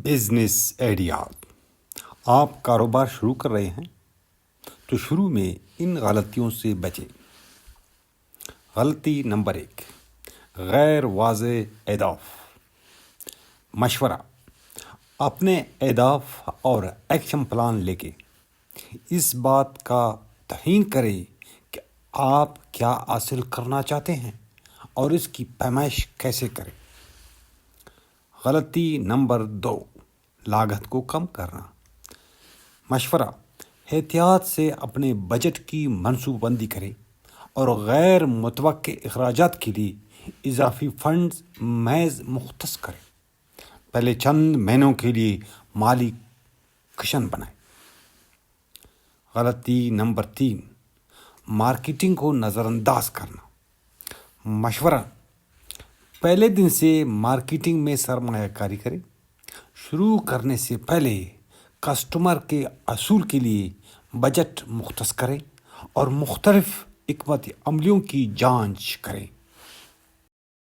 Business ideas. آپ کاروبار شروع کر رہے ہیں تو شروع میں ان غلطیوں سے بچیں۔ غلطی نمبر 1، غیر واضح اہداف۔ مشورہ: اپنے اہداف اور ایکشن پلان لے کے اس بات کا تعین کریں کہ آپ کیا حاصل کرنا چاہتے ہیں اور اس کی پیمائش کیسے کریں۔ غلطی نمبر 2، لاگت کو کم کرنا۔ مشورہ: احتیاط سے اپنے بجٹ کی منصوبہ بندی کریں اور غیر متوقع اخراجات کے لیے اضافی فنڈز محض مختص کریں۔ پہلے چند مہینوں کے لیے مالی کشن بنائیں۔ غلطی نمبر 3، مارکیٹنگ کو نظر انداز کرنا۔ مشورہ: پہلے دن سے مارکیٹنگ میں سرمایہ کاری کریں۔ شروع کرنے سے پہلے کسٹمر کے حصول کے لیے بجٹ مختص کریں اور مختلف حکمت عملیوں کی جانچ کریں۔